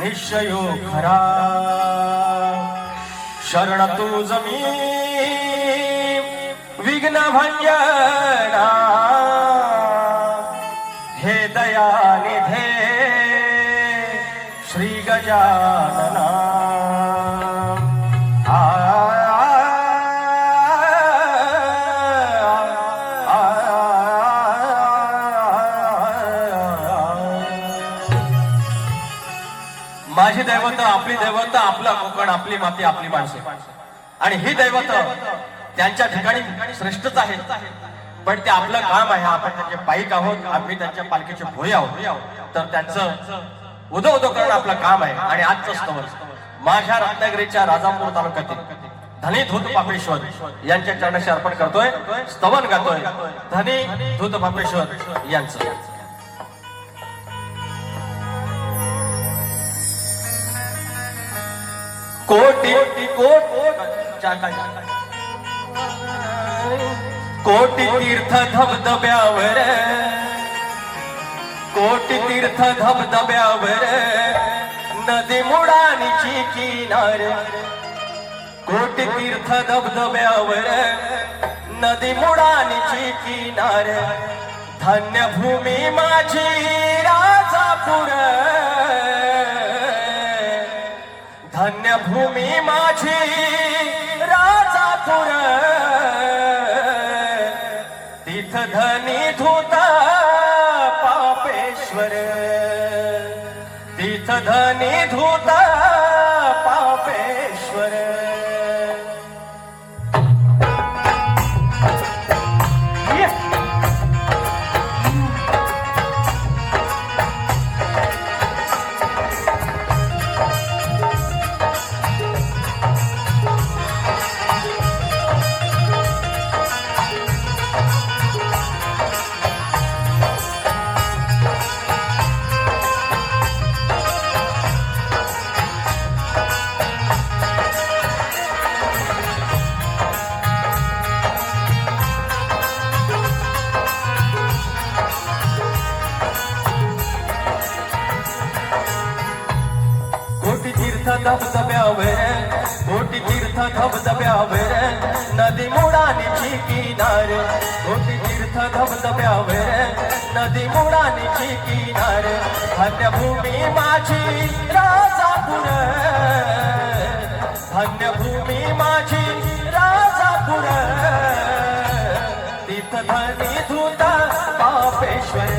निश्चयो खरा शरण तुझ मी विघ्न भंजना हे दयानिधे श्री गजानना माझी दैवत आपली दैवत आपला कोकण आपली माती आपली माणसे आणि ही दैवत त्यांच्या ठिकाणी श्रेष्ठच आहे पण ते आपलं काम आहे आपण त्यांचे पायिक आहोत आम्ही त्यांच्या पालखीचे भोई आहोत तर त्यांचं उदो उदो करणं आपलं काम आहे आणि आजचं स्तवन माझ्या रत्नागिरीच्या राजापूर तालुक्यातील धनी धूत पापेश्वर यांच्या चरणाशी अर्पण करतोय स्तवन गातोय धनी धूत पापेश्वर यांचं कोटी कोटी तीर्थ धबधब्यावर कोटी तीर्थ धबधब्यावर नदी मुडानीची किनार कोटी तीर्थ धबधब्यावर नदी मुडानीची किनार धन्य भूमी माझी राजापूर धन्य भूमी माझी राजापूर तीर्थ धनी धूता पापेश्वर तीर्थ धनी धूता पापेश्वर धबधब्यावर कोटी तीर्थ धबधब्यावर नदी मुडानीची किनार कोटी तीर्थ धबधब्यावर नदी मुडानीची किनार धन्य भूमी माझी राजापूर धन्य भूमी माझी राजापूर तीर्थ धनी धूता पापेश्वर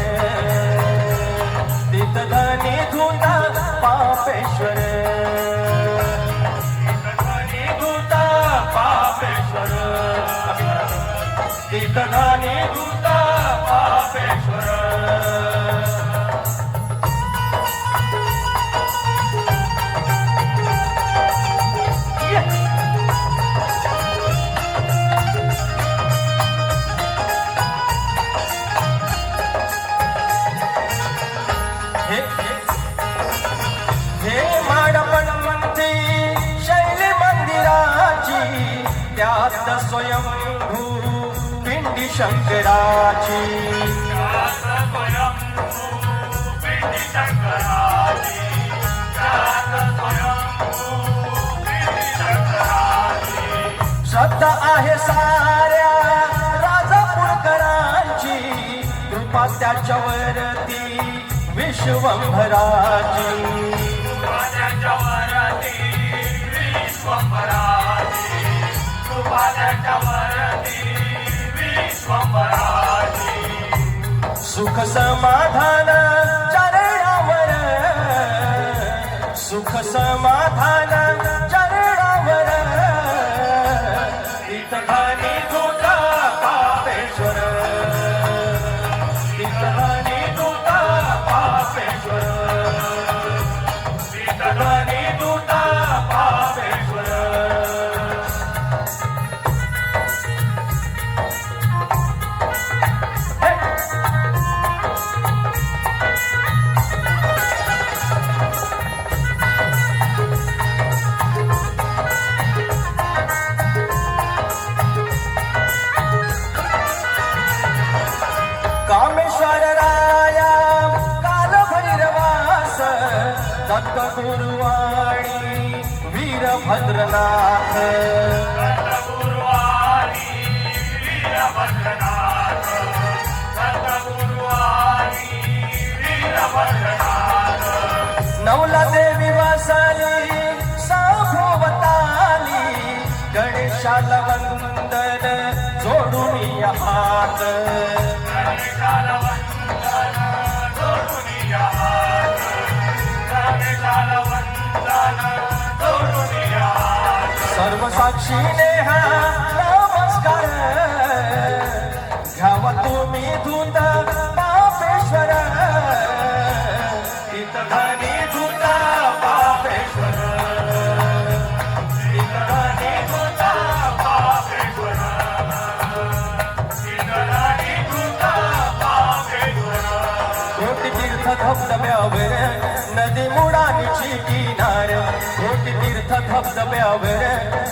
तीर्थ धनी धूता पापेश्वर तीर्थधानी दूता पापेश्वर हे माडपण म्हणते शैली मंदिराची त्यात स्वयंभू पिंडी शंकराची श्रद्धा आहे साऱ्या राजापूरकरांची कृपा त्याच्यावरती विश्वंभराची सुख समाधान चरणावर सुख समाधान चरणावर तीर्थधानी धूता पापेश्वर तीर्थधानी धूता पापेश्वर तीर्थधानी धूता पापेश्वर सद्गुरुवाणी वीरभद्रनाथ नवला देवी वासाली साभोवताली गणेशाला वंदन जोडून हात सर्व साक्षीने हा नमस्कार घ्यावा तुम्ही धूत पापेश्वर तीर्थधानी धूत पापेश्वर तीर्थधानी धूत पापेश्वर तीर्थधानी धूत पापेश्वर कोटी तीर्थ धबधब्यावर नदी मुडानीची किनार कोटी तीर्थ धबधब्यावर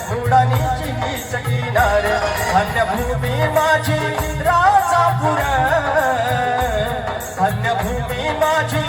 मुडानीची हीच किनार धन्यभूमी माझी राजापूर धन्यभूमी माझी